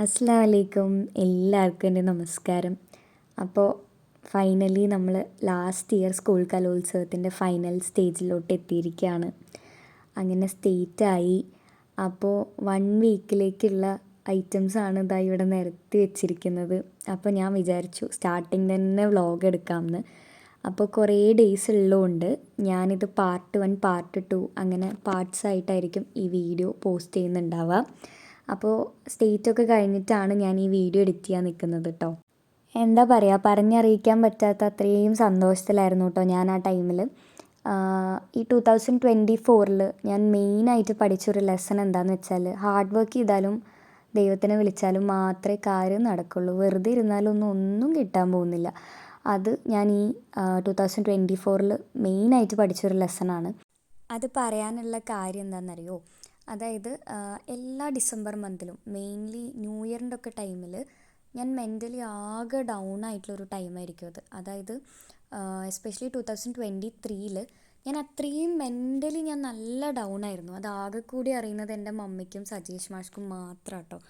അസ്സലാമു അലൈക്കും. എല്ലാവർക്കും എൻ്റെ നമസ്കാരം. അപ്പോൾ ഫൈനലി നമ്മൾ ലാസ്റ്റ് ഇയർ സ്കൂൾ കലോത്സവത്തിൻ്റെ ഫൈനൽ സ്റ്റേജിലോട്ട് എത്തിയിരിക്കുകയാണ്. അങ്ങനെ സ്റ്റേറ്റായി. അപ്പോൾ 1 വീക്കിലേക്കുള്ള ഐറ്റംസാണ് ഇതാ ഇവിടെ നിരത്തി വെച്ചിരിക്കുന്നത്. അപ്പോൾ ഞാൻ വിചാരിച്ചു സ്റ്റാർട്ടിങ് തന്നെ വ്ളോഗ് എടുക്കാമെന്ന്. അപ്പോൾ കുറേ ഡേയ്സ് ഉള്ളതുകൊണ്ട് ഞാനിത് പാർട്ട് 1 പാർട്ട് 2 അങ്ങനെ പാർട്സ് ആയിട്ടായിരിക്കും ഈ വീഡിയോ പോസ്റ്റ് ചെയ്യുന്നുണ്ടാവുക. അപ്പോൾ സ്റ്റേറ്റൊക്കെ കഴിഞ്ഞിട്ടാണ് ഞാൻ ഈ വീഡിയോ എഡിറ്റ് ചെയ്യാൻ നിൽക്കുന്നത് കേട്ടോ. എന്താ പറയുക, പറഞ്ഞറിയിക്കാൻ പറ്റാത്ത അത്രയും സന്തോഷത്തിലായിരുന്നു കേട്ടോ ഞാൻ ആ ടൈമിൽ. ഈ 2024 ഞാൻ മെയിനായിട്ട് പഠിച്ചൊരു ലെസൺ എന്താണെന്ന് വെച്ചാൽ, ഹാർഡ് വർക്ക് ചെയ്താലും ദൈവത്തിനെ വിളിച്ചാലും മാത്രമേ കാര്യം നടക്കുള്ളൂ. വെറുതെ ഇരുന്നാലും ഒന്നും കിട്ടാൻ പോകുന്നില്ല. അത് ഞാൻ ഈ 2024 മെയിനായിട്ട് പഠിച്ചൊരു ലെസണാണ്. അത് പറയാനുള്ള കാര്യം എന്താണെന്നറിയോ, അതായത് എല്ലാ ഡിസംബർ മന്തിലും മെയിൻലി ന്യൂ ഇയറിൻ്റെ ഒക്കെ ടൈമിൽ ഞാൻ മെൻ്റലി ആകെ ഡൗൺ ആയിട്ടുള്ളൊരു ടൈമായിരിക്കും അത്. അതായത് എസ്പെഷ്യലി 2023 ഞാൻ അത്രയും മെൻ്റലി ഞാൻ നല്ല ഡൗൺ ആയിരുന്നു. അത് ആകെ കൂടി അറിയുന്നത് എൻ്റെ മമ്മിക്കും സജീഷ് മാഷ്ക്കും മാത്രം കേട്ടോ.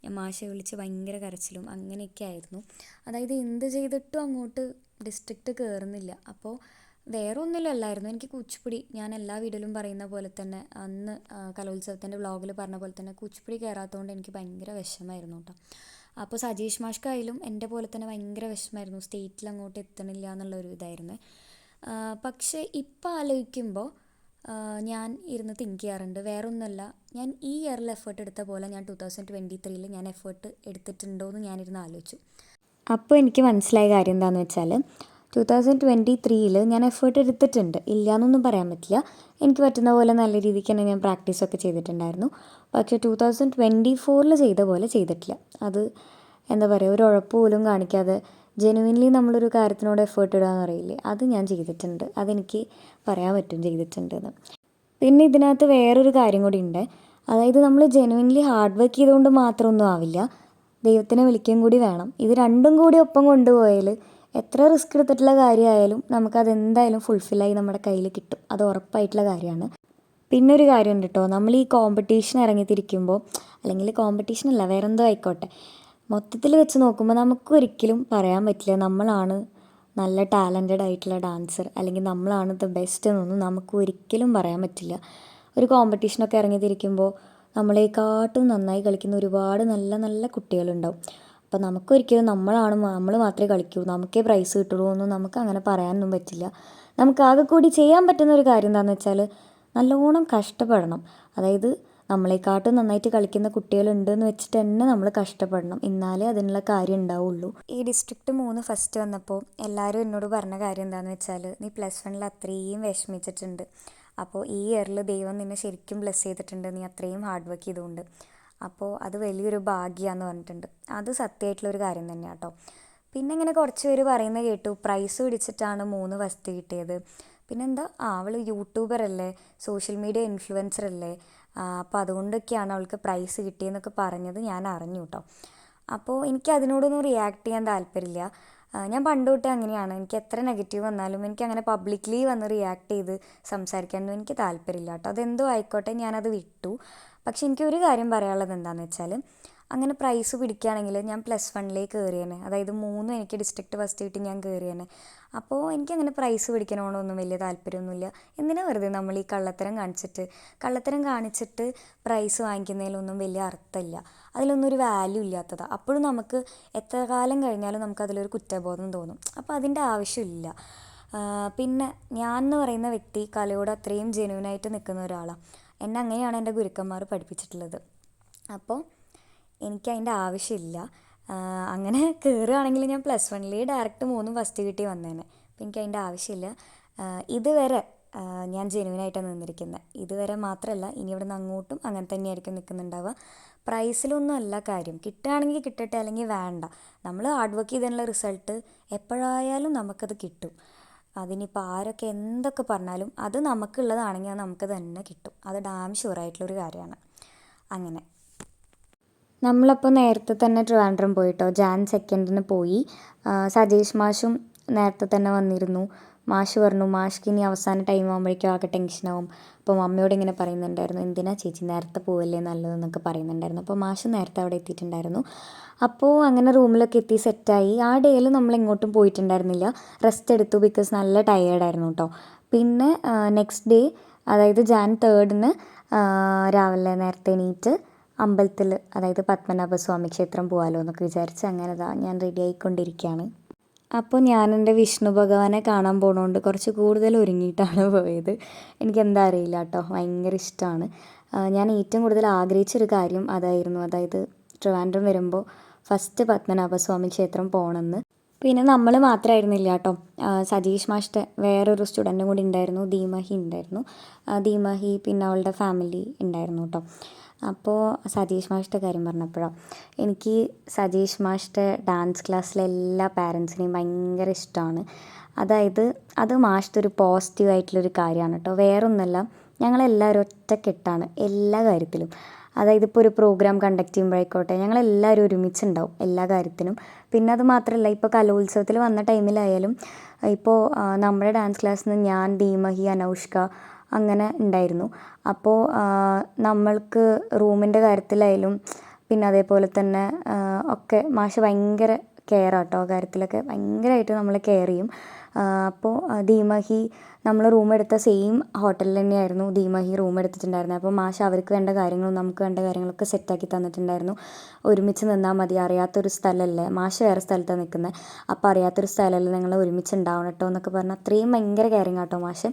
ഞാൻ മാഷെ വിളിച്ച് ഭയങ്കര കരച്ചിലും അങ്ങനെയൊക്കെ ആയിരുന്നു. അതായത് എന്ത് ചെയ്തിട്ടും അങ്ങോട്ട് ഡിസ്ട്രിക്റ്റ് കയറുന്നില്ല. അപ്പോൾ വേറെ ഒന്നുമില്ലായിരുന്നു, എനിക്ക് കുച്ചിപ്പുടി, ഞാൻ എല്ലാ വീഡിയോയിലും പറയുന്ന പോലെ തന്നെ അന്ന് കലോത്സവത്തിൻ്റെ വ്ളോഗിൽ പറഞ്ഞ പോലെ തന്നെ കുച്ചിപ്പുടി കയറാത്തതുകൊണ്ട് എനിക്ക് ഭയങ്കര വിഷമമായിരുന്നു കേട്ടോ. അപ്പോൾ സജീഷ് മാഷ്ക്കായാലും എൻ്റെ പോലെ തന്നെ ഭയങ്കര വിഷമമായിരുന്നു, സ്റ്റേറ്റിൽ അങ്ങോട്ട് എത്തണില്ല എന്നുള്ളൊരു ഇതായിരുന്നു. പക്ഷേ ഇപ്പോൾ ആലോചിക്കുമ്പോൾ ഞാൻ ഇരുന്ന് തിങ്ക് ചെയ്യാറുണ്ട്, വേറെ ഒന്നുമല്ല, ഞാൻ ഈ ഇയറിൽ എഫേർട്ട് എടുത്ത പോലെ ഞാൻ 2023 ഞാൻ എഫേർട്ട് എടുത്തിട്ടുണ്ടോ എന്ന് ഞാനിരുന്ന് ആലോചിച്ചു. അപ്പോൾ എനിക്ക് മനസ്സിലായ കാര്യം എന്താണെന്ന് വെച്ചാൽ, 2023 ഞാൻ എഫേർട്ട് എടുത്തിട്ടുണ്ട്, ഇല്ല എന്നൊന്നും പറയാൻ പറ്റില്ല. എനിക്ക് പറ്റുന്ന പോലെ നല്ല രീതിക്ക് തന്നെ ഞാൻ പ്രാക്ടീസൊക്കെ ചെയ്തിട്ടുണ്ടായിരുന്നു. പക്ഷേ 2024 ചെയ്ത പോലെ ചെയ്തിട്ടില്ല. അത് എന്താ പറയുക, ഒരു ഉഴപ്പ് പോലും കാണിക്കാതെ ജെനുവിൻലി നമ്മളൊരു കാര്യത്തിനോട് എഫേർട്ട് ഇടുക എന്ന് പറയില്ലേ, അത് ഞാൻ ചെയ്തിട്ടുണ്ട്. അതെനിക്ക് പറയാൻ പറ്റും ചെയ്തിട്ടുണ്ടെന്ന്. പിന്നെ ഇതിനകത്ത് വേറൊരു കാര്യം കൂടി ഉണ്ട്. അതായത് നമ്മൾ ജെനുവിൻലി ഹാർഡ് വർക്ക് ചെയ്തുകൊണ്ട് മാത്രമൊന്നും ആവില്ല, ദൈവത്തിനെ വിളിക്കുകയും കൂടി വേണം. ഇത് രണ്ടും കൂടി ഒപ്പം കൊണ്ടുപോയാൽ എത്ര റിസ്ക് എടുത്തിട്ടുള്ള കാര്യമായാലും നമുക്കതെന്തായാലും ഫുൾഫില്ലായി നമ്മുടെ കയ്യിൽ കിട്ടും. അത് ഉറപ്പായിട്ടുള്ള കാര്യമാണ്. പിന്നെ ഒരു കാര്യമുണ്ട് കേട്ടോ, നമ്മൾ ഈ കോമ്പറ്റീഷൻ ഇറങ്ങിത്തിരിക്കുമ്പോൾ, അല്ലെങ്കിൽ കോമ്പറ്റീഷൻ അല്ല വേറെന്തോ ആയിക്കോട്ടെ, മൊത്തത്തിൽ വെച്ച് നോക്കുമ്പോൾ നമുക്കൊരിക്കലും പറയാൻ പറ്റില്ല നമ്മളാണ് നല്ല ടാലൻറ്റഡ് ആയിട്ടുള്ള ഡാൻസർ, അല്ലെങ്കിൽ നമ്മളാണ് ദ ബെസ്റ്റ് എന്നൊന്നും നമുക്ക് ഒരിക്കലും പറയാൻ പറ്റില്ല. ഒരു കോമ്പറ്റീഷനൊക്കെ ഇറങ്ങിത്തിരിക്കുമ്പോൾ നമ്മളെക്കാട്ടും നന്നായി കളിക്കുന്ന ഒരുപാട് നല്ല നല്ല കുട്ടികളുണ്ടാവും. അപ്പോൾ നമുക്കൊരിക്കലും നമ്മൾ മാത്രമേ കളിക്കൂ, നമുക്കേ പ്രൈസ് കിട്ടുള്ളൂ എന്നും നമുക്ക് അങ്ങനെ പറയാനൊന്നും പറ്റില്ല. നമുക്ക് ആകെ കൂടി ചെയ്യാൻ പറ്റുന്ന ഒരു കാര്യം എന്താണെന്ന് വെച്ചാൽ, നല്ലോണം കഷ്ടപ്പെടണം. അതായത് നമ്മളെക്കാട്ടും നന്നായിട്ട് കളിക്കുന്ന കുട്ടികളുണ്ടെന്ന് വെച്ചിട്ട് തന്നെ നമ്മൾ കഷ്ടപ്പെടണം, എന്നാലേ അതിനുള്ള കാര്യം ഉണ്ടാവുള്ളൂ. ഈ ഡിസ്ട്രിക്റ്റ് 3 ഫസ്റ്റ് വന്നപ്പോൾ എല്ലാവരും എന്നോട് പറഞ്ഞ കാര്യം എന്താണെന്ന് വെച്ചാൽ, നീ +1 അത്രയും വിഷമിച്ചിട്ടുണ്ട്, അപ്പോൾ ഈ ഇയറിൽ ദൈവം നിന്നെ ശരിക്കും ബ്ലെസ് ചെയ്തിട്ടുണ്ട്, നീ അത്രയും ഹാർഡ് വർക്ക് ചെയ്തുകൊണ്ട്. അപ്പോൾ അത് വലിയൊരു ഭാഗ്യമാണെന്ന് പറഞ്ഞിട്ടുണ്ട്. അത് സത്യമായിട്ടുള്ളൊരു കാര്യം തന്നെയാണ് കേട്ടോ. പിന്നെ ഇങ്ങനെ കുറച്ച് പേര് പറയുന്നത് കേട്ടു, പ്രൈസ് പിടിച്ചിട്ടാണ് 3 ഫസ്റ്റ് കിട്ടിയത്. പിന്നെന്താ, അവൾ യൂട്യൂബർ അല്ലേ, സോഷ്യൽ മീഡിയ ഇൻഫ്ലുവൻസർ അല്ലേ, അപ്പോൾ അതുകൊണ്ടൊക്കെയാണ് അവൾക്ക് പ്രൈസ് കിട്ടിയെന്നൊക്കെ പറഞ്ഞത് ഞാൻ അറിഞ്ഞു കേട്ടോ. അപ്പോൾ എനിക്ക് അതിനോടൊന്നും റിയാക്ട് ചെയ്യാൻ താല്പര്യമില്ല. ഞാൻ പണ്ട് തൊട്ടേ അങ്ങനെയാണ്, എനിക്ക് എത്ര നെഗറ്റീവ് വന്നാലും എനിക്കങ്ങനെ പബ്ലിക്കലി വന്ന് റിയാക്ട് ചെയ്ത് സംസാരിക്കാനൊന്നും എനിക്ക് താല്പര്യമില്ല കേട്ടോ. അതെന്തോ ആയിക്കോട്ടെ, ഞാനത് വിട്ടു. പക്ഷെ എനിക്കൊരു കാര്യം പറയാനുള്ളത് എന്താണെന്ന് വെച്ചാൽ, അങ്ങനെ പ്രൈസ് പിടിക്കുകയാണെങ്കിൽ ഞാൻ +1 കയറിയേനെ, അതായത് 3 എനിക്ക് ഡിസ്ട്രിക്റ്റ് ഫസ്റ്റ് കിട്ടി, ഞാൻ കയറിയേനെ. അപ്പോൾ എനിക്കങ്ങനെ പ്രൈസ് പിടിക്കണോണ്ടൊന്നും വലിയ താല്പര്യമൊന്നുമില്ല. എന്തിനാ വെറുതെ നമ്മൾ ഈ കള്ളത്തരം കാണിച്ചിട്ട് പ്രൈസ് വാങ്ങിക്കുന്നതിലൊന്നും വലിയ അർത്ഥമില്ല, അതിലൊന്നും ഒരു വാല്യൂ ഇല്ലാത്തതാണ്. അപ്പോഴും നമുക്ക് എത്ര കാലം കഴിഞ്ഞാലും നമുക്കതിലൊരു കുറ്റബോധം തോന്നും. അപ്പോൾ അതിൻ്റെ ആവശ്യമില്ല. പിന്നെ ഞാൻ എന്ന് പറയുന്ന വ്യക്തി കലയോട് അത്രയും ജെന്യൂനായിട്ട് നിൽക്കുന്ന ഒരാളാണ്. എന്നെ അങ്ങനെയാണ് എൻ്റെ ഗുരുക്കന്മാർ പഠിപ്പിച്ചിട്ടുള്ളത്. അപ്പോൾ എനിക്കതിൻ്റെ ആവശ്യമില്ല. അങ്ങനെ കയറുകയാണെങ്കിൽ ഞാൻ +1 ഡയറക്റ്റ് 3 ഫസ്റ്റ് കിട്ടി വന്നേനെ. അപ്പോൾ എനിക്കതിൻ്റെ ആവശ്യമില്ല. ഇതുവരെ ഞാൻ ജെന്യൂനായിട്ടാണ് നിന്നിരിക്കുന്നത്. ഇതുവരെ മാത്രമല്ല, ഇനി ഇവിടെ നിന്ന് അങ്ങോട്ടും അങ്ങനെ തന്നെയായിരിക്കും നിൽക്കുന്നുണ്ടാവുക. പ്രൈസിലൊന്നും അല്ല കാര്യം, കിട്ടുകയാണെങ്കിൽ കിട്ടട്ടെ, അല്ലെങ്കിൽ വേണ്ട. നമ്മൾ ഹാർഡ് വർക്ക് ചെയ്തതിനുള്ള റിസൾട്ട് എപ്പോഴായാലും നമുക്കത് കിട്ടും. അതിനിപ്പോൾ ആരൊക്കെ എന്തൊക്കെ പറഞ്ഞാലും അത് നമുക്കുള്ളതാണെങ്കിൽ അത് നമുക്ക് തന്നെ കിട്ടും. അത് ഡാം ഷുവറായിട്ടുള്ളൊരു കാര്യമാണ്. അങ്ങനെ നമ്മളപ്പോൾ നേരത്തെ തന്നെ ട്രിവാൻഡ്രം പോയിട്ടോ, Jan 2 പോയി. സജീഷ് മാഷും നേരത്തെ തന്നെ വന്നിരുന്നു. മാഷ് പറഞ്ഞു മാഷ്ക്ക് ഇനി അവസാന ടൈം ആകുമ്പോഴേക്കും ആകെ ടെൻഷനാവും. അപ്പോൾ മമ്മിയോട് ഇങ്ങനെ പറയുന്നുണ്ടായിരുന്നു, എന്തിനാ ചേച്ചി നേരത്തെ പോവല്ലേ നല്ലതെന്നൊക്കെ പറയുന്നുണ്ടായിരുന്നു. അപ്പോൾ മാഷ് നേരത്തെ അവിടെ എത്തിയിട്ടുണ്ടായിരുന്നു. അപ്പോൾ അങ്ങനെ റൂമിലൊക്കെ എത്തി സെറ്റായി. ആ ഡേയിൽ നമ്മൾ എങ്ങോട്ടും പോയിട്ടുണ്ടായിരുന്നില്ല, റെസ്റ്റ് എടുത്തു. ബിക്കോസ് നല്ല ടയേർഡായിരുന്നു കേട്ടോ. പിന്നെ നെക്സ്റ്റ് ഡേ, അതായത് ജാൻ 3 രാവിലെ നേരത്തെ എണീറ്റ് അമ്പലത്തിൽ, അതായത് പത്മനാഭസ്വാമി ക്ഷേത്രം പോകാമല്ലോ എന്നൊക്കെ വിചാരിച്ച് അങ്ങനെ ഞാൻ റെഡി ആയിക്കൊണ്ടിരിക്കുകയാണ്. അപ്പോൾ ഞാൻ എൻ്റെ വിഷ്ണു ഭഗവാനെ കാണാൻ പോണതുകൊണ്ട് കുറച്ച് കൂടുതൽ ഒരുങ്ങിയിട്ടാണ് പോയത്. എനിക്കെന്താ അറിയില്ല കേട്ടോ, ഭയങ്കര ഇഷ്ടമാണ്. ഞാൻ ഏറ്റവും കൂടുതൽ ആഗ്രഹിച്ചൊരു കാര്യം അതായിരുന്നു. അതായത് ട്രിവാൻഡ്രം വരുമ്പോൾ ഫസ്റ്റ് പത്മനാഭസ്വാമി ക്ഷേത്രം പോകണമെന്ന്. പിന്നെ നമ്മൾ മാത്രമായിരുന്നില്ല കേട്ടോ, സജീഷ് മാഷ്ടെ വേറൊരു സ്റ്റുഡൻറ്റും കൂടി ഉണ്ടായിരുന്നു, ദീമഹി ഉണ്ടായിരുന്നു. ദീമഹി പിന്നെ അവളുടെ ഫാമിലി ഉണ്ടായിരുന്നു കേട്ടോ. അപ്പോൾ സജീഷ് മാഷ്ടെ കാര്യം പറഞ്ഞപ്പോഴാണ് എനിക്ക് സജീഷ് മാഷ്ടെ ഡാൻസ് ക്ലാസ്സിലെ എല്ലാ പാരൻസിനെയും ഭയങ്കര ഇഷ്ടമാണ്. അതായത് അത് മാഷ്ടെ ഒരു പോസിറ്റീവായിട്ടുള്ളൊരു കാര്യമാണ് കേട്ടോ. വേറൊന്നുമല്ല, ഞങ്ങളെല്ലാവരും ഒറ്റക്കെട്ടാണ് എല്ലാ കാര്യത്തിലും. അതായത് ഇപ്പോൾ ഒരു പ്രോഗ്രാം കണ്ടക്ട് ചെയ്യുമ്പോഴായിക്കോട്ടെ ഞങ്ങളെല്ലാവരും ഒരുമിച്ചുണ്ടാവും എല്ലാ കാര്യത്തിനും. പിന്നെ അത് മാത്രമല്ല, ഇപ്പോൾ കലോത്സവത്തിൽ വന്ന ടൈമിലായാലും ഇപ്പോൾ നമ്മുടെ ഡാൻസ് ക്ലാസ്സിൽ നിന്ന് ഞാൻ, ദീമഹി, അനൗഷ്ക അങ്ങനെ ഉണ്ടായിരുന്നു. അപ്പോൾ നമ്മൾക്ക് റൂമിൻ്റെ കാര്യത്തിലായാലും പിന്നെ അതേപോലെ തന്നെ ഒക്കെ മാഷ് ഭയങ്കര കെയറാണ് കേട്ടോ. ആ കാര്യത്തിലൊക്കെ ഭയങ്കരമായിട്ട് നമ്മളെ കെയർ ചെയ്യും. അപ്പോൾ ദീമഹി നമ്മൾ റൂം എടുത്ത സെയിം ഹോട്ടലിൽ തന്നെയായിരുന്നു ദീമഹി റൂം എടുത്തിട്ടുണ്ടായിരുന്നത്. അപ്പോൾ മാഷ് അവർക്ക് വേണ്ട കാര്യങ്ങളും നമുക്ക് വേണ്ട കാര്യങ്ങളൊക്കെ സെറ്റാക്കി തന്നിട്ടുണ്ടായിരുന്നു. ഒരുമിച്ച് നിന്നാൽ മതി, അറിയാത്തൊരു സ്ഥലമല്ലേ, മാഷ് വേറെ സ്ഥലത്താണ് നിൽക്കുന്നത്, അപ്പോൾ അറിയാത്തൊരു സ്ഥലമല്ലേ, നിങ്ങൾ ഒരുമിച്ച് ഉണ്ടാവണം കേട്ടോ എന്നൊക്കെ പറഞ്ഞ് അത്രയും ഭയങ്കര കെയറിങ് കേട്ടോ മാഷ്.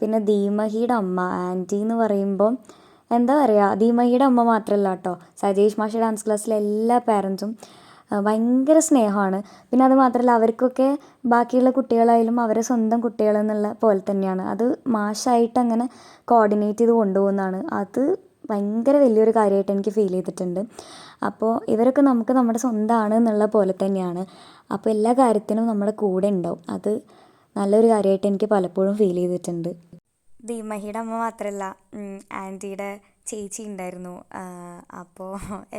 പിന്നെ ദീമഹിയുടെ അമ്മ ആൻറ്റി എന്ന് പറയുമ്പോൾ എന്താ പറയുക, ദീമഹിയുടെ അമ്മ മാത്രമല്ല കേട്ടോ, സജീഷ് മാഷ് ഡാൻസ് ക്ലാസ്സിലെ എല്ലാ പാരൻസും ഭയങ്കര സ്നേഹമാണ്. പിന്നെ അത് മാത്രമല്ല, അവർക്കൊക്കെ ബാക്കിയുള്ള കുട്ടികളായാലും അവരെ സ്വന്തം കുട്ടികളെന്നുള്ള പോലെ തന്നെയാണ്. അത് മാഷായിട്ട് അങ്ങനെ കോർഡിനേറ്റ് ചെയ്ത് കൊണ്ടുപോകുന്നതാണ്. അത് ഭയങ്കര വലിയൊരു കാര്യമായിട്ട് എനിക്ക് ഫീൽ ചെയ്തിട്ടുണ്ട്. അപ്പോൾ ഇവരൊക്കെ നമുക്ക് നമ്മുടെ സ്വന്തമാണ് എന്നുള്ള പോലെ തന്നെയാണ്. അപ്പോൾ എല്ലാ കാര്യത്തിനും നമ്മുടെ കൂടെ ഉണ്ടാവും. അത് നല്ലൊരു കാര്യമായിട്ട് എനിക്ക് പലപ്പോഴും ഫീൽ ചെയ്തിട്ടുണ്ട്. ദീമഹിയുടെ അമ്മ മാത്രമല്ല, ആൻറ്റിയുടെ ചേച്ചി ഉണ്ടായിരുന്നു. അപ്പോൾ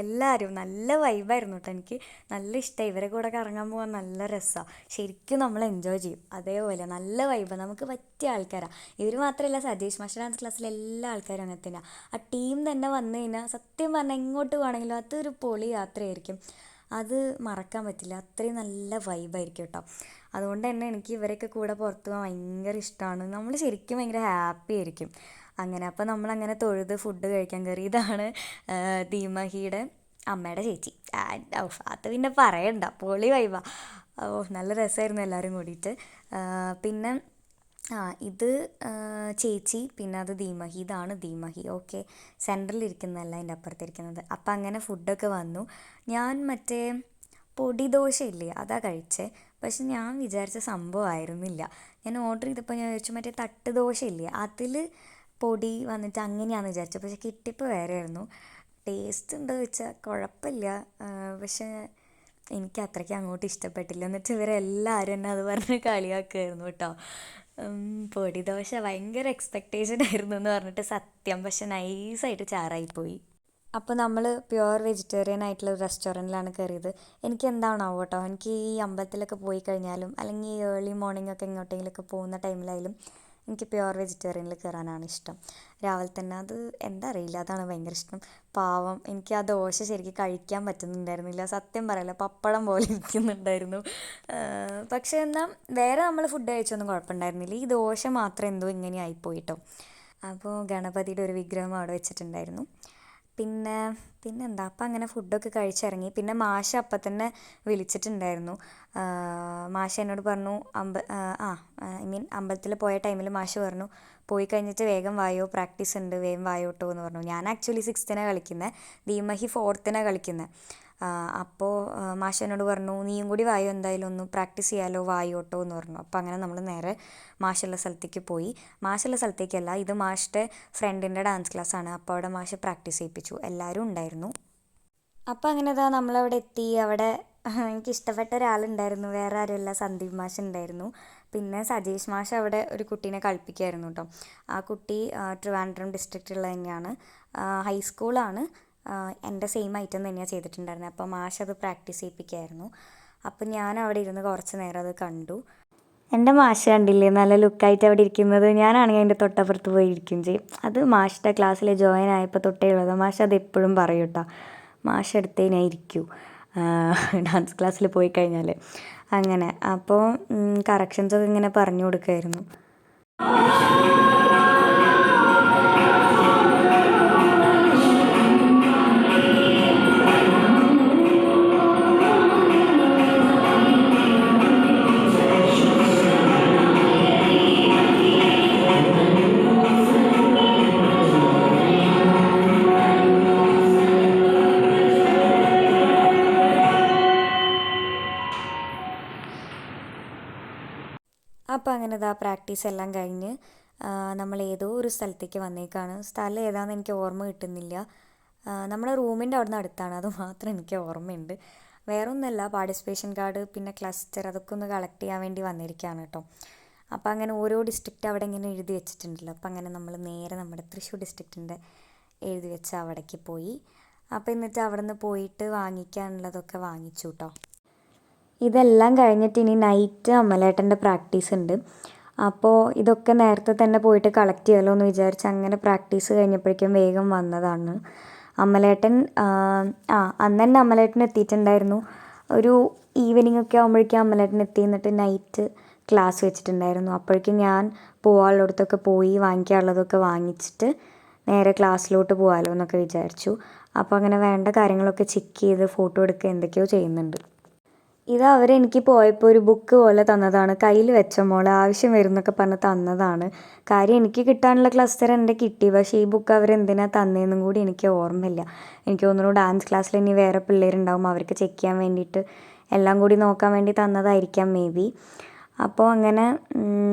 എല്ലാവരും നല്ല വൈബായിരുന്നു കേട്ടോ. എനിക്ക് നല്ല ഇഷ്ടമായി, ഇവരെ കൂടെ കറങ്ങാൻ പോകാൻ നല്ല രസമാണ്. ശരിക്കും നമ്മൾ എൻജോയ് ചെയ്യും. അതേപോലെ നല്ല വൈബാണ്, നമുക്ക് പറ്റിയ ആൾക്കാരാണ്. ഇവർ മാത്രമല്ല, സജീഷ് മാസ്റ്റർ ഡാൻസ് ക്ലാസ്സിലെ എല്ലാ ആൾക്കാരും അങ്ങനെ തന്നെയാണ്. ആ ടീം തന്നെ വന്നു കഴിഞ്ഞാൽ സത്യം പറഞ്ഞാൽ എങ്ങോട്ട് പോകണമെങ്കിലും അതൊരു പൊളി യാത്രയായിരിക്കും. അത് മറക്കാൻ പറ്റില്ല, അത്രയും നല്ല വൈബായിരിക്കും കേട്ടോ. അതുകൊണ്ട് തന്നെ എനിക്ക് ഇവരൊക്കെ കൂടെ പുറത്ത് പോകാൻ ഭയങ്കര ഇഷ്ടമാണ്. നമ്മൾ ശരിക്കും ഭയങ്കര ഹാപ്പി ആയിരിക്കും അങ്ങനെ. അപ്പോൾ നമ്മളങ്ങനെ തൊഴുത് ഫുഡ് കഴിക്കാൻ കയറി. ഇതാണ് ദീമഹിയുടെ അമ്മയുടെ ചേച്ചി. അത് പിന്നെ പറയണ്ട, പൊളി വൈബാ. നല്ല രസമായിരുന്നു എല്ലാവരും കൂടിയിട്ട്. പിന്നെ ഇത് ചേച്ചി, പിന്നെ അത് ദീമഹി, ഇതാണ് ദീമഹി. ഓക്കെ, സെൻറ്ററിലിരിക്കുന്നതല്ല, അതിൻ്റെ അപ്പുറത്തിരിക്കുന്നത്. അപ്പം അങ്ങനെ ഫുഡൊക്കെ വന്നു. ഞാൻ മറ്റേ പൊടി ദോശ ഇല്ലേ അതാ കഴിച്ചേ. പക്ഷെ ഞാൻ വിചാരിച്ച സംഭവമായിരുന്നില്ല. ഞാൻ ഓർഡർ ചെയ്തപ്പോൾ ഞാൻ വിചാരിച്ചു മറ്റേ തട്ട് ദോശ ഇല്ലേ അതിൽ പൊടി വന്നിട്ട് അങ്ങനെയാണെന്ന് വിചാരിച്ചു. പക്ഷെ കിട്ടിയപ്പോൾ വേറെ ആയിരുന്നു. ടേസ്റ്റ് ഉണ്ടോ ചോദിച്ചാൽ കുഴപ്പമില്ല, പക്ഷേ എനിക്ക് അത്രയ്ക്ക് അങ്ങോട്ട് ഇഷ്ടപ്പെട്ടില്ല. എന്നിട്ട് ഇവരെല്ലാവരും എന്നെ അത് പറഞ്ഞ് കളിയാക്കുമായിരുന്നു കേട്ടോ. പൊടി ദോശ ഭയങ്കര എക്സ്പെക്റ്റേഷൻ ആയിരുന്നു എന്ന് പറഞ്ഞിട്ട് സത്യം, പക്ഷെ നൈസായിട്ട് ചാറായിപ്പോയി. അപ്പോൾ നമ്മൾ പ്യുവർ വെജിറ്റേറിയൻ ആയിട്ടുള്ള ഒരു റെസ്റ്റോറൻറ്റിലാണ് കയറിയത്. എനിക്ക് എന്താണാവോ കേട്ടോ, എനിക്ക് ഈ അമ്പലത്തിലൊക്കെ പോയി കഴിഞ്ഞാലും അല്ലെങ്കിൽ ഈ ഏർലി മോർണിംഗ് ഒക്കെ എങ്ങോട്ടെങ്കിലുമൊക്കെ പോകുന്ന ടൈമിലായാലും എനിക്ക് പ്യുവർ വെജിറ്റേറിയനിൽ കയറാനാണ് ഇഷ്ടം. രാവിലെ തന്നെ അത് എന്താ അറിയില്ല, അതാണ് ഭയങ്കര ഇഷ്ടം. പാവം എനിക്ക് ആ ദോശ ശരിക്കും കഴിക്കാൻ പറ്റുന്നുണ്ടായിരുന്നില്ല, സത്യം പറയില്ല, പപ്പടം പോലെ ഇരിക്കുന്നുണ്ടായിരുന്നു. പക്ഷേ എന്നാൽ വേറെ നമ്മൾ ഫുഡ് കഴിച്ചൊന്നും കുഴപ്പമുണ്ടായിരുന്നില്ല. ഈ ദോശ മാത്രം എന്തോ ഇങ്ങനെ ആയിപ്പോയിട്ടോ. അപ്പോൾ ഗണപതിയുടെ ഒരു വിഗ്രഹം അവിടെ വെച്ചിട്ടുണ്ടായിരുന്നു. പിന്നെന്താ, അപ്പം അങ്ങനെ ഫുഡൊക്കെ കഴിച്ചിറങ്ങി. പിന്നെ മാഷ് അപ്പം തന്നെ വിളിച്ചിട്ടുണ്ടായിരുന്നു. മാഷ് എന്നോട് പറഞ്ഞു അമ്പലത്തിൽ പോയ ടൈമിൽ മാഷ് പറഞ്ഞു പോയി കഴിഞ്ഞിട്ട് വേഗം വായോ, പ്രാക്ടീസ് ഉണ്ട്, വേഗം വായോ കേട്ടോ എന്ന് പറഞ്ഞു. ഞാൻ ആക്ച്വലി 6th കളിക്കുന്നത്, ദീമഹി 4th കളിക്കുന്നത്. അപ്പോൾ മാഷ് എന്നോട് പറഞ്ഞു നീയും കൂടി വായോ, എന്തായാലും ഒന്ന് പ്രാക്ടീസ് ചെയ്യാമല്ലോ, വായോ കേട്ടോ എന്ന് പറഞ്ഞു. അപ്പോൾ അങ്ങനെ നമ്മൾ നേരെ മാഷുള്ള സ്ഥലത്തേക്ക് പോയി. മാഷുള്ള സ്ഥലത്തേക്കല്ല, ഇത് മാഷിൻ്റെ ഫ്രണ്ടിൻ്റെ ഡാൻസ് ക്ലാസ്സാണ്. അപ്പോൾ അവിടെ മാഷ് പ്രാക്ടീസ് ചെയ്യിപ്പിച്ചു, എല്ലാവരും ഉണ്ടായിരുന്നു. അപ്പോൾ അങ്ങനെ നമ്മളവിടെ എത്തി. അവിടെ എനിക്കിഷ്ടപ്പെട്ട ഒരാളുണ്ടായിരുന്നു, വേറെ ആരുമല്ല, സന്ദീപ് മാഷ് ഉണ്ടായിരുന്നു. പിന്നെ സജീഷ് മാഷ് അവിടെ ഒരു കുട്ടീനെ കളിപ്പിക്കുമായിരുന്നു കേട്ടോ. ആ കുട്ടി ട്രിവാൻഡ്രം ഡിസ്ട്രിക്റ്റുള്ള തന്നെയാണ്, ഹൈസ്കൂളാണ്. എൻ്റെ സെയിം ഐറ്റം തന്നെയാണ് ചെയ്തിട്ടുണ്ടായിരുന്നത്. അപ്പോൾ മാഷ് അത് പ്രാക്ടീസ് ചെയ്യിപ്പിക്കുമായിരുന്നു. അപ്പം ഞാൻ അവിടെ ഇരുന്ന് കുറച്ച് നേരം അത് കണ്ടു. എൻ്റെ മാഷ് കണ്ടില്ലേ നല്ല ലുക്കായിട്ട് അവിടെ ഇരിക്കുന്നത്. ഞാനാണെങ്കിൽ അതിൻ്റെ തൊട്ടപ്പുറത്ത് പോയി ഇരിക്കുകയും ചെയ്യും. അത് മാഷിൻ്റെ ക്ലാസ്സിൽ ജോയിൻ ആയപ്പോൾ തൊട്ടേ ഉള്ളത്. മാഷ് അത് എപ്പോഴും പറയും കേട്ടോ, മാഷ് അടുത്തേ ഞാൻ ഇരിക്കൂ ഡാൻസ് ക്ലാസ്സിൽ പോയി കഴിഞ്ഞാൽ. അങ്ങനെ അപ്പോൾ കറക്ഷൻസൊക്കെ ഇങ്ങനെ പറഞ്ഞു കൊടുക്കുമായിരുന്നു. അപ്പോൾ അങ്ങനെ ഇതാ പ്രാക്ടീസ് എല്ലാം കഴിഞ്ഞ് നമ്മൾ ഏതോ ഒരു സ്ഥലത്തേക്ക് വന്നേക്കാണ്. സ്ഥലം ഏതാണെന്ന് എനിക്ക് ഓർമ്മ കിട്ടുന്നില്ല. നമ്മുടെ റൂമിൻ്റെ അവിടെ നിന്ന് അടുത്താണ്, അത് മാത്രം എനിക്ക് ഓർമ്മയുണ്ട്. വേറെ ഒന്നുമല്ല, പാർട്ടിസിപ്പേഷൻ കാർഡ് പിന്നെ ക്ലസ്റ്റർ അതൊക്കെ ഒന്ന് കളക്ട് ചെയ്യാൻ വേണ്ടി വന്നിരിക്കുകയാണ് കേട്ടോ. അപ്പോൾ അങ്ങനെ ഓരോ ഡിസ്ട്രിക്റ്റ് അവിടെ ഇങ്ങനെ എഴുതി വെച്ചിട്ടുണ്ടല്ലോ. അപ്പോൾ അങ്ങനെ നമ്മൾ നേരെ നമ്മുടെ തൃശ്ശൂർ ഡിസ്ട്രിക്റ്റിൻ്റെ എഴുതി വെച്ച അവിടേക്ക് പോയി. അപ്പോൾ എന്നിട്ട് അവിടെ നിന്ന് പോയിട്ട് വാങ്ങിക്കാനുള്ളതൊക്കെ വാങ്ങിച്ചു കേട്ടോ. ഇതെല്ലാം കഴിഞ്ഞിട്ട് ഇനി നൈറ്റ് അമലേട്ടൻ്റെ പ്രാക്ടീസ് ഉണ്ട്. അപ്പോൾ ഇതൊക്കെ നേരത്തെ തന്നെ പോയിട്ട് കളക്ട് ചെയ്യാമല്ലോ എന്ന് വിചാരിച്ച് അങ്ങനെ പ്രാക്ടീസ് കഴിഞ്ഞപ്പോഴേക്കും വേഗം വന്നതാണ്. അമലേട്ടൻ അന്ന് തന്നെ അമലേട്ടൻ എത്തിയിട്ടുണ്ടായിരുന്നു. ഒരു ഈവനിങ് ഒക്കെ ആകുമ്പോഴേക്കും അമലേട്ടൻ എത്തി. എന്നിട്ട് നൈറ്റ് ക്ലാസ് വെച്ചിട്ടുണ്ടായിരുന്നു. അപ്പോഴേക്കും ഞാൻ പോകാനുള്ളിടത്തൊക്കെ പോയി വാങ്ങിക്കാനുള്ളതൊക്കെ വാങ്ങിച്ചിട്ട് നേരെ ക്ലാസ്സിലോട്ട് പോകാമല്ലോ എന്നൊക്കെ വിചാരിച്ചു. അപ്പോൾ അങ്ങനെ വേണ്ട കാര്യങ്ങളൊക്കെ ചെക്ക് ചെയ്ത് ഫോട്ടോ എടുക്കുക എന്തൊക്കെയോ ചെയ്യുന്നുണ്ട്. ഇത് അവരെനിക്ക് പോയപ്പോൾ ഒരു ബുക്ക് പോലെ തന്നതാണ്. കയ്യിൽ വെച്ച മോളെ ആവശ്യം വരുന്നൊക്കെ പറഞ്ഞ് തന്നതാണ്. കാര്യം എനിക്ക് കിട്ടാനുള്ള ക്ലസ്റ്റർ എൻ്റെ കിട്ടി, പക്ഷേ ഈ ബുക്ക് അവരെന്തിനാണ് തന്നതെന്നും കൂടി എനിക്ക് ഓർമ്മയില്ല. എനിക്ക് തോന്നുന്നു ഡാൻസ് ക്ലാസ്സിൽ ഇനി വേറെ പിള്ളേരുണ്ടാവും, അവർക്ക് ചെക്ക് ചെയ്യാൻ വേണ്ടിയിട്ട് എല്ലാം കൂടി നോക്കാൻ വേണ്ടി തന്നതായിരിക്കാം മേ ബി. അപ്പോൾ അങ്ങനെ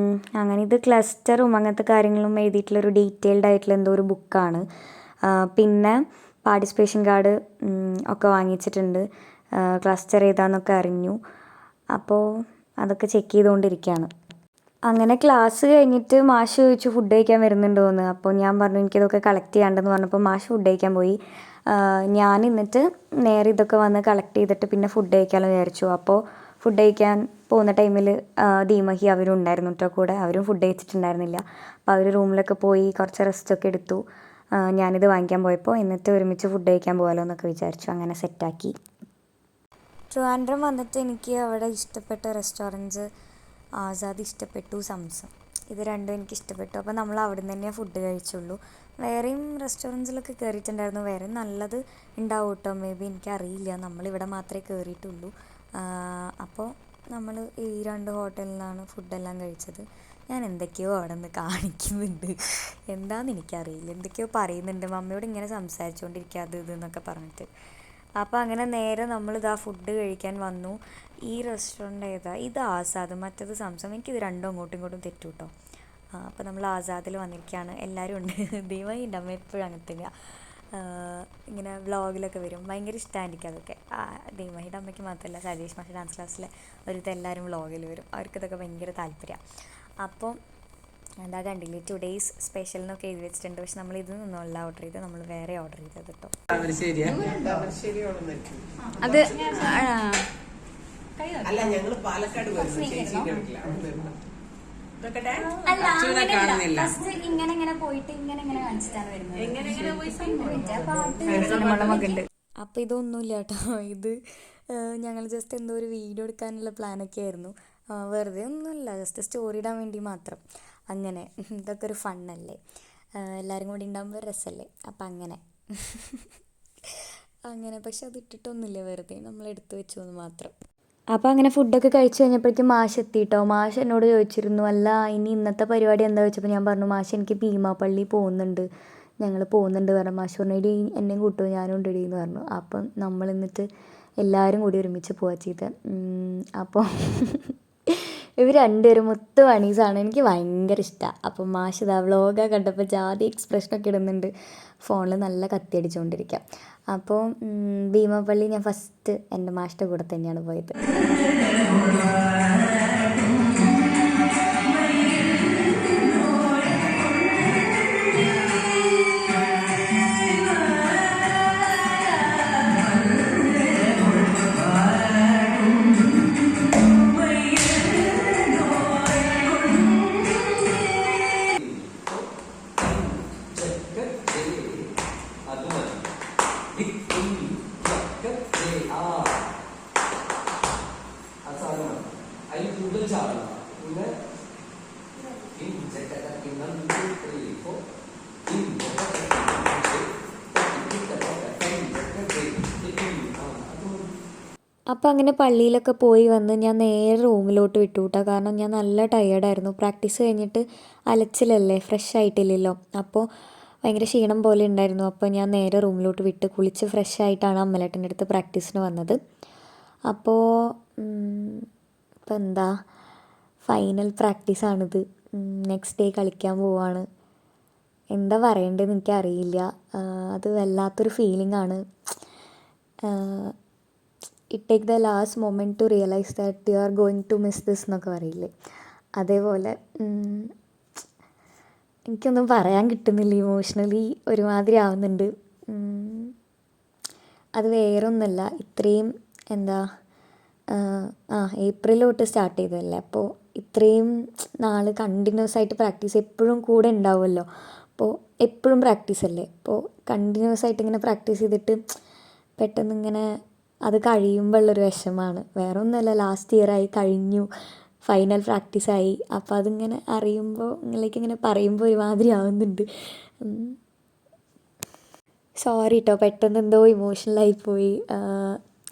ഇത് ക്ലസ്റ്ററും അങ്ങനത്തെ കാര്യങ്ങളും എഴുതിയിട്ടുള്ളൊരു ഡീറ്റെയിൽഡ് ആയിട്ടുള്ള എന്തോ ഒരു ബുക്കാണ്. പിന്നെ പാർട്ടിസിപ്പേഷൻ കാർഡ് ഒക്കെ വാങ്ങിച്ചിട്ടുണ്ട്. ക്ലസ്റ്റർ ഏതാന്നൊക്കെ അറിഞ്ഞു. അപ്പോൾ അതൊക്കെ ചെക്ക് ചെയ്തുകൊണ്ടിരിക്കുകയാണ്. അങ്ങനെ ക്ലാസ് കഴിഞ്ഞിട്ട് മാഷ് ചോദിച്ചു ഫുഡ് കഴിക്കാൻ വരുന്നുണ്ടോയെന്ന്. അപ്പോൾ ഞാൻ പറഞ്ഞു എനിക്കിതൊക്കെ കളക്ട് ചെയ്യാണ്ടെന്ന് പറഞ്ഞപ്പോൾ മാഷ് ഫുഡ് കഴിക്കാൻ പോയി. ഞാൻ എന്നിട്ട് നേരെ ഇതൊക്കെ വന്ന് കളക്ട് ചെയ്തിട്ട് പിന്നെ ഫുഡ് കഴിക്കാമെന്ന് വിചാരിച്ചു. അപ്പോൾ ഫുഡ് കഴിക്കാൻ പോകുന്ന ടൈമിൽ ദീമഹി അവരും ഉണ്ടായിരുന്നു കേട്ടോ കൂടെ. അവരും ഫുഡ് കഴിച്ചിട്ടുണ്ടായിരുന്നില്ല. അപ്പോൾ അവർ റൂമിലൊക്കെ പോയി കുറച്ച് റെസ്റ്റൊക്കെ എടുത്തു. ഞാനിത് വാങ്ങിക്കാൻ പോയപ്പോൾ എന്നിട്ട് ഒരുമിച്ച് ഫുഡ് കഴിക്കാൻ പോകാമല്ലോ എന്നൊക്കെ വിചാരിച്ചു. അങ്ങനെ സെറ്റാക്കി. ട്രിവാൻഡ്രം വന്നിട്ട് എനിക്ക് അവിടെ ഇഷ്ടപ്പെട്ട റെസ്റ്റോറൻറ്റ്സ് ആസാദ് ഇഷ്ടപ്പെട്ടു, സംസം, ഇത് രണ്ടും എനിക്ക് ഇഷ്ടപ്പെട്ടു. അപ്പോൾ നമ്മൾ അവിടെ നിന്ന് തന്നെയാണ് ഫുഡ് കഴിച്ചുള്ളൂ. വേറെയും റെസ്റ്റോറൻറ്റ്സിലൊക്കെ കയറിയിട്ടുണ്ടായിരുന്നു. വേറെ നല്ലത് ഉണ്ടാവും കേട്ടോ, മേ ബി എനിക്കറിയില്ല. നമ്മളിവിടെ മാത്രമേ കയറിയിട്ടുള്ളൂ. അപ്പോൾ നമ്മൾ ഈ 2 ഹോട്ടലിൽ നിന്നാണ് ഫുഡെല്ലാം കഴിച്ചത്. ഞാൻ എന്തൊക്കെയോ അവിടെ നിന്ന് കാണിക്കുന്നുണ്ട്, എന്താണെന്ന് എനിക്കറിയില്ല. എന്തൊക്കെയോ പറയുന്നുണ്ട്, മമ്മിയോട് ഇങ്ങനെ സംസാരിച്ചുകൊണ്ടിരിക്കുക അത് ഇതെന്നൊക്കെ പറഞ്ഞിട്ട്. അപ്പോൾ അങ്ങനെ നേരെ നമ്മളിതാ ഫുഡ് കഴിക്കാൻ വന്നു. ഈ റെസ്റ്റോറൻറ്റ് ഏതാ? ഇത് ആസാദ്, മറ്റത് സംസം. എനിക്കിത് രണ്ടും അങ്ങോട്ടും ഇങ്ങോട്ടും തെറ്റു കേട്ടോ. അപ്പോൾ നമ്മൾ ആസാദിൽ വന്നിരിക്കുകയാണ്. എല്ലാവരും ഉണ്ട്. ദീപയുടെ അമ്മ എപ്പോഴും അങ്ങനെ തന്നെയാണ്, ഇങ്ങനെ വ്ളോഗിലൊക്കെ വരും. ഭയങ്കര ഇഷ്ടമാണ് എനിക്കതൊക്കെ. ദീപയുടെ അമ്മയ്ക്ക് മാത്രമല്ല, സജീഷ് മാഷ് ഡാൻസ് ക്ലാസ്സിലെ എല്ലാവരും വ്ളോഗിൽ വരും. അവർക്കിതൊക്കെ ഭയങ്കര താല്പര്യമാണ്. അപ്പം എന്താ കണ്ടില്ലേ, ടുഡേയ്സ് സ്പെഷ്യൽ എന്നൊക്കെ എഴുതി വെച്ചിട്ടുണ്ട്. പക്ഷെ നമ്മൾ ഇതിൽ നിന്നല്ല ഓർഡർ ചെയ്ത്, നമ്മൾ വേറെ ഓർഡർ ചെയ്തത് കേട്ടോ. അത് ഇങ്ങനെ പോയിട്ട് ഇങ്ങനെ കാണിച്ചിട്ടാണ് വരുന്നത്. അപ്പൊ ഇതൊന്നുമില്ല കേട്ടോ. ഇത് ഞങ്ങൾ ജസ്റ്റ് എന്തോ ഒരു വീഡിയോ എടുക്കാനുള്ള പ്ലാനൊക്കെ ആയിരുന്നു. വെറുതെ ഒന്നുമില്ല, ജസ്റ്റ് സ്റ്റോറി ഇടാൻ വേണ്ടി മാത്രം. അങ്ങനെ ഇതൊക്കെ ഒരു ഫണ്ണല്ലേ, എല്ലാവരും കൂടി ഉണ്ടാകുമ്പോൾ ഒരു രസമല്ലേ. അപ്പം അങ്ങനെ പക്ഷെ അത് ഇട്ടിട്ടൊന്നുമില്ല, വെറുതെ നമ്മൾ എടുത്തു വെച്ചു എന്ന് മാത്രം. അപ്പോൾ അങ്ങനെ ഫുഡൊക്കെ കഴിച്ച് കഴിഞ്ഞപ്പോഴേക്കും മാഷ് എത്തിയിട്ടോ. മാഷ് എന്നോട് ചോദിച്ചിരുന്നു, അല്ല ഇനി ഇന്നത്തെ പരിപാടി എന്താ വെച്ചപ്പോൾ ഞാൻ പറഞ്ഞു, മാഷ് എനിക്ക് ഭീമാപ്പള്ളി പോകുന്നുണ്ട്, ഞങ്ങൾ പോകുന്നുണ്ട് പറഞ്ഞു. മാഷ് പറഞ്ഞു ഇടി എന്നെയും കൂട്ടുമോ, ഞാനും ഉണ്ട് ഇടി എന്ന് പറഞ്ഞു. അപ്പം നമ്മൾ എന്നിട്ട് എല്ലാവരും കൂടി ഒരുമിച്ച് പോവുക ചെയ്തത്. അപ്പോൾ ഇവർ രണ്ടുപേരും മുത്ത് വണീസാണ്, എനിക്ക് ഭയങ്കര ഇഷ്ടമാണ്. അപ്പം മാഷ് ഇതാ വ്ളോഗൊക്കെ കണ്ടപ്പോൾ ജാതി എക്സ്പ്രഷനൊക്കെ ഇടുന്നുണ്ട്, ഫോണിൽ നല്ല കത്തിയടിച്ചുകൊണ്ടിരിക്കാം. അപ്പോൾ ഭീമാപ്പള്ളി ഞാൻ ഫസ്റ്റ് എൻ്റെ മാഷിൻ്റെ കൂടെ തന്നെയാണ് പോയത്. അപ്പോൾ അങ്ങനെ പള്ളിയിലൊക്കെ പോയി വന്ന് ഞാൻ നേരെ റൂമിലോട്ട് വിട്ടു കേട്ടോ. കാരണം ഞാൻ നല്ല ടയേർഡായിരുന്നു. പ്രാക്ടീസ് കഴിഞ്ഞിട്ട് അലച്ചിലല്ലേ, ഫ്രഷ് ആയിട്ടില്ലല്ലോ. അപ്പോൾ ഭയങ്കര ക്ഷീണം പോലെ ഉണ്ടായിരുന്നു. അപ്പോൾ ഞാൻ നേരെ റൂമിലോട്ട് വിട്ട് കുളിച്ച് ഫ്രഷ് ആയിട്ടാണ് അമ്മലേട്ടൻ്റെ അടുത്ത് പ്രാക്ടീസിന് വന്നത്. അപ്പോൾ ഇപ്പം എന്താ, ഫൈനൽ പ്രാക്ടീസാണിത്. നെക്സ്റ്റ് ഡേ കളിക്കാൻ പോവാണ്. എന്താ പറയേണ്ടതെന്ന് എനിക്കറിയില്ല. അത് വല്ലാത്തൊരു ഫീലിംഗ് ആണ്. It take the last moment to realise that you are going to miss this എന്നൊക്കെ പറയില്ലേ, അതേപോലെ എനിക്കൊന്നും പറയാൻ കിട്ടുന്നില്ല. ഇമോഷണലി ഒരുമാതിരി ആവുന്നുണ്ട്. അത് വേറൊന്നുമല്ല, ഇത്രയും എന്താ ഏപ്രിൽ തൊട്ട് സ്റ്റാർട്ട് ചെയ്തതല്ലേ. അപ്പോൾ ഇത്രയും നാൾ കണ്ടിന്യൂസ് ആയിട്ട് പ്രാക്ടീസ് എപ്പോഴും കൂടെ ഉണ്ടാവുമല്ലോ. അപ്പോൾ എപ്പോഴും പ്രാക്ടീസ് അല്ലേ. അപ്പോൾ കണ്ടിന്യൂസ് ആയിട്ട് ഇങ്ങനെ പ്രാക്ടീസ് ചെയ്തിട്ട് പെട്ടെന്ന് ഇങ്ങനെ അത് കഴിയുമ്പോൾ ഉള്ളൊരു വിഷമമാണ്. വേറെ ഒന്നുമല്ല, ലാസ്റ്റ് ഇയറായി കഴിഞ്ഞു, ഫൈനൽ പ്രാക്ടീസായി. അപ്പോൾ അതിങ്ങനെ അറിയുമ്പോൾ ഇങ്ങനെ പറയുമ്പോൾ ഒരുമാതിരി ആവുന്നുണ്ട്. സോറി കേട്ടോ, പെട്ടെന്ന് എന്തോ ഇമോഷണലായിപ്പോയി.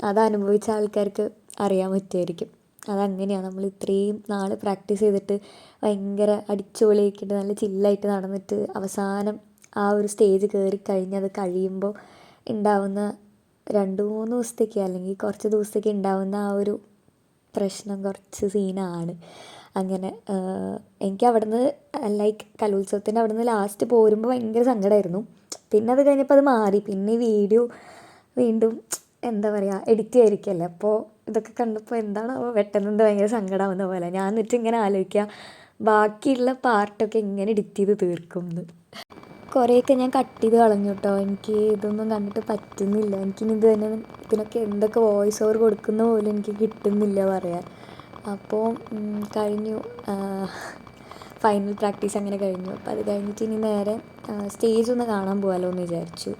അത് അനുഭവിച്ച ആൾക്കാർക്ക് അറിയാൻ പറ്റുമായിരിക്കും. അതങ്ങനെയാണ്, നമ്മൾ ഇത്രയും നാൾ പ്രാക്ടീസ് ചെയ്തിട്ട് ഭയങ്കര അടിച്ചുപൊളിയാക്കിയിട്ട് നല്ല ചില്ലായിട്ട് നടന്നിട്ട് അവസാനം ആ ഒരു സ്റ്റേജ് കയറി കഴിഞ്ഞ് അത് കഴിയുമ്പോൾ ഉണ്ടാവുന്ന 2-3 ദിവസത്തേക്ക് അല്ലെങ്കിൽ കുറച്ച് ദിവസത്തേക്ക് ഉണ്ടാവുന്ന ആ ഒരു പ്രശ്നം കുറച്ച് സീനാണ്. അങ്ങനെ എനിക്ക് അവിടുന്ന് ലൈക്ക് കലോത്സവത്തിൻ്റെ അവിടുന്ന് ലാസ്റ്റ് പോരുമ്പോൾ ഭയങ്കര സങ്കടമായിരുന്നു. പിന്നെ അത് കഴിഞ്ഞപ്പോൾ അത് മാറി. പിന്നെ ഈ വീഡിയോ വീണ്ടും എന്താ പറയുക, എഡിറ്റ് ചെയ്യാതിരിക്കല്ലേ. അപ്പോൾ ഇതൊക്കെ കണ്ടപ്പോൾ എന്താണോ പെട്ടെന്ന് ഭയങ്കര സങ്കടമാവുന്ന പോലെ. ഞാൻ എന്നിട്ട് ഇങ്ങനെ ആലോചിക്കുക, ബാക്കിയുള്ള പാർട്ടൊക്കെ എങ്ങനെ എഡിറ്റ് ചെയ്ത് തീർക്കും എന്ന്. കുറേയൊക്കെ ഞാൻ കട്ട് ചെയ്ത് കളഞ്ഞു കേട്ടോ. എനിക്ക് ഇതൊന്നും കണ്ടിട്ട് പറ്റുന്നില്ല. എനിക്കിനി ഇത് തന്നെ ഇതിനൊക്കെ എന്തൊക്കെ വോയിസ് ഓവർ കൊടുക്കുന്ന പോലും എനിക്ക് കിട്ടുന്നില്ല പറയാൻ. അപ്പോൾ കഴിഞ്ഞു, ഫൈനൽ പ്രാക്ടീസ് അങ്ങനെ കഴിഞ്ഞു. അപ്പോൾ അത് കഴിഞ്ഞിട്ട് ഇനി നേരെ സ്റ്റേജ് ഒന്ന് കാണാൻ പോകാമല്ലോ എന്ന് വിചാരിച്ചു.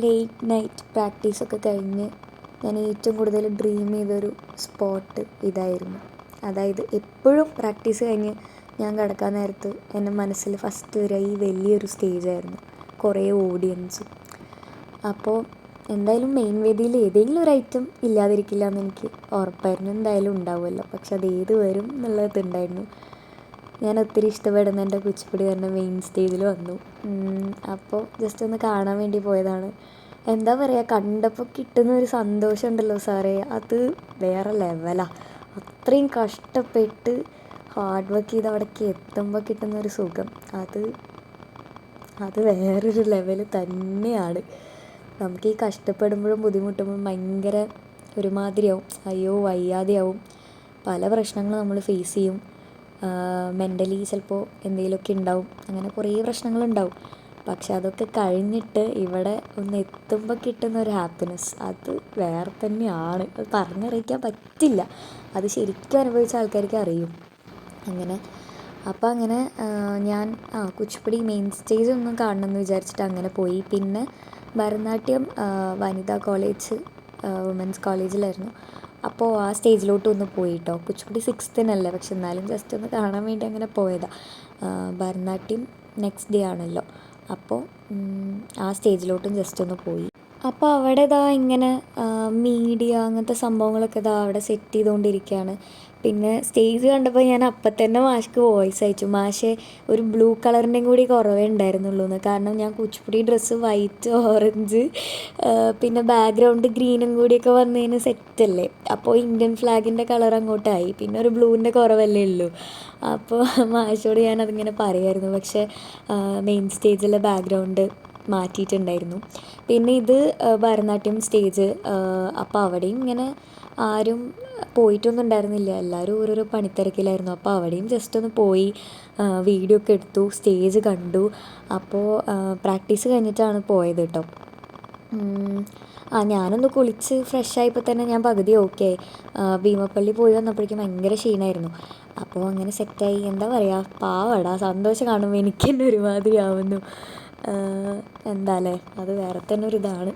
ലേറ്റ് നൈറ്റ് പ്രാക്ടീസൊക്കെ കഴിഞ്ഞ് ഞാൻ ഏറ്റവും കൂടുതൽ ഡ്രീം ചെയ്തൊരു സ്പോട്ട് ഇതായിരുന്നു. അതായത് എപ്പോഴും പ്രാക്ടീസ് കഴിഞ്ഞ് ഞാൻ കിടക്കാൻ നേരത്ത് എൻ്റെ മനസ്സിൽ ഫസ്റ്റ് വരിക ഈ വലിയൊരു സ്റ്റേജായിരുന്നു, കുറേ ഓഡിയൻസും. അപ്പോൾ എന്തായാലും മെയിൻ വേദിയിൽ ഏതെങ്കിലും ഒരു ഐറ്റം ഇല്ലാതിരിക്കില്ല എന്ന് എനിക്ക് ഉറപ്പായിരുന്നു. എന്തായാലും ഉണ്ടാവുമല്ലോ. പക്ഷെ അത് ഏത് വരും എന്നുള്ളതുണ്ടായിരുന്നു. ഞാൻ ഒത്തിരി ഇഷ്ടപ്പെടുന്ന എൻ്റെ കുച്ചിപ്പുടി തന്നെ മെയിൻ സ്റ്റേജിൽ വന്നു. അപ്പോൾ ജസ്റ്റ് ഒന്ന് കാണാൻ വേണ്ടി പോയതാണ്. എന്താ പറയുക, കണ്ടപ്പോൾ കിട്ടുന്ന ഒരു സന്തോഷം ഉണ്ടല്ലോ സാറേ, അത് വേറെ ലെവലാണ്. അത്രയും കഷ്ടപ്പെട്ട് ഹാർഡ് വർക്ക് ചെയ്ത് അവിടേക്ക് എത്തുമ്പോൾ കിട്ടുന്നൊരു സുഖം, അത് വേറൊരു ലെവൽ തന്നെയാണ്. നമുക്ക് ഈ കഷ്ടപ്പെടുമ്പോഴും ബുദ്ധിമുട്ടുമ്പോഴും ഭയങ്കര ഒരുമാതിരിയാവും, അയ്യോ വയ്യാതെയാവും. പല പ്രശ്നങ്ങളും നമ്മൾ ഫേസ് ചെയ്യും. മെൻ്റലി ചിലപ്പോൾ എന്തെങ്കിലുമൊക്കെ ഉണ്ടാവും. അങ്ങനെ കുറേ പ്രശ്നങ്ങളുണ്ടാവും. പക്ഷെ അതൊക്കെ കഴിഞ്ഞിട്ട് ഇവിടെ ഒന്ന് എത്തുമ്പോൾ കിട്ടുന്ന ഒരു ഹാപ്പിനെസ്, അത് വേറെ തന്നെയാണ്. അത് പറഞ്ഞറിയിക്കാൻ പറ്റില്ല. അത് ശരിക്കും അനുഭവിച്ച ആൾക്കാർക്ക് അറിയും. അങ്ങനെ അപ്പോൾ അങ്ങനെ ഞാൻ കുച്ചിപ്പുടി മെയിൻ സ്റ്റേജ് ഒന്നും കാണണമെന്ന് വിചാരിച്ചിട്ട് അങ്ങനെ പോയി. പിന്നെ ഭരതനാട്യം വനിതാ കോളേജ് വുമൻസ് കോളേജിലായിരുന്നു. അപ്പോൾ ആ സ്റ്റേജിലോട്ട് ഒന്ന് പോയി കേട്ടോ. കുച്ചിപ്പുടി 6th പക്ഷെ എന്നാലും ജസ്റ്റ് ഒന്ന് കാണാൻ വേണ്ടി അങ്ങനെ പോയതാണ്. ഭരതനാട്യം നെക്സ്റ്റ് ഡേ ആണല്ലോ. അപ്പോൾ ആ സ്റ്റേജിലോട്ടും ജസ്റ്റ് ഒന്ന് പോയി. അപ്പോൾ അവിടെ ഇങ്ങനെ മീഡിയ അങ്ങനത്തെ സംഭവങ്ങളൊക്കെ അവിടെ സെറ്റ് ചെയ്തുകൊണ്ടിരിക്കുകയാണ്. പിന്നെ സ്റ്റേജ് കണ്ടപ്പോൾ ഞാൻ അപ്പം തന്നെ മാഷ്ക്ക് വോയിസ് അയച്ചു, മാഷെ ഒരു ബ്ലൂ കളറിൻ്റെയും കൂടി കുറവേ ഉണ്ടായിരുന്നുള്ളൂ എന്ന്. കാരണം ഞാൻ കുച്ചിപ്പുടി ഡ്രസ്സ് വൈറ്റ്, ഓറഞ്ച്, പിന്നെ ബാക്ക്ഗ്രൗണ്ട് ഗ്രീനും കൂടിയൊക്കെ വന്നതിന് സെറ്റല്ലേ. അപ്പോൾ ഇന്ത്യൻ ഫ്ലാഗിൻ്റെ കളർ അങ്ങോട്ടായി, പിന്നെ ഒരു ബ്ലൂവിൻ്റെ കുറവല്ലേ ഉള്ളൂ. അപ്പോൾ മാഷോട് ഞാൻ അതിങ്ങനെ പറയുമായിരുന്നു. പക്ഷേ മെയിൻ സ്റ്റേജിലെ ബാക്ക്ഗ്രൗണ്ട് മാറ്റിയിട്ടുണ്ടായിരുന്നു. പിന്നെ ഇത് ഭരതനാട്യം സ്റ്റേജ്. അപ്പോൾ അവിടെയും ഇങ്ങനെ ആരും പോയിട്ടൊന്നും ഉണ്ടായിരുന്നില്ല, എല്ലാവരും ഓരോരോ പണിത്തിരക്കിലായിരുന്നു. അപ്പോൾ അവിടെയും ജസ്റ്റ് ഒന്ന് പോയി വീഡിയോ ഒക്കെ എടുത്തു, സ്റ്റേജ് കണ്ടു. അപ്പോൾ പ്രാക്ടീസ് കഴിഞ്ഞിട്ടാണ് പോയത് കേട്ടോ. ഞാനൊന്ന് കുളിച്ച് ഫ്രഷായപ്പോൾ തന്നെ ഞാൻ പകുതി ഓക്കെ ആയി. ഭീമപ്പള്ളി പോയി വന്നപ്പോഴേക്കും ഭയങ്കര ക്ഷീണമായിരുന്നു. അപ്പോൾ അങ്ങനെ സെറ്റായി. എന്താ പറയുക, പാവടാ, സന്തോഷം കാണുമ്പോൾ എനിക്ക് തന്നെ ഒരുമാതിരി ആവുന്നു. എന്താല്ലേ, അത് വേറെ തന്നെ ഒരിതാണ്.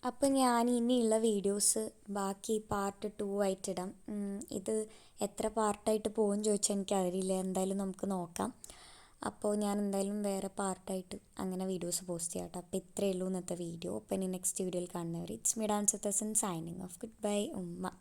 അപ്പോൾ ഞാൻ ഇനിയുള്ള വീഡിയോസ് ബാക്കി പാർട്ട് 2 ആയിട്ടിടാം. ഇത് എത്ര പാർട്ടായിട്ട് പോകുമെന്ന് ചോദിച്ചാൽ എനിക്കറിയില്ല. എന്തായാലും നമുക്ക് നോക്കാം. അപ്പോൾ ഞാൻ എന്തായാലും വേറെ പാർട്ടായിട്ട് അങ്ങനെ വീഡിയോസ് പോസ്റ്റ് ചെയ്യാം കേട്ടോ. അപ്പോൾ ഇത്രയേ ഉള്ളൂ ഇന്നത്തെ വീഡിയോ. അപ്പോൾ ഇനി നെക്സ്റ്റ് വീഡിയോയിൽ കാണുന്നവർ it's me dance signing off. Good bye ഉമ്മ.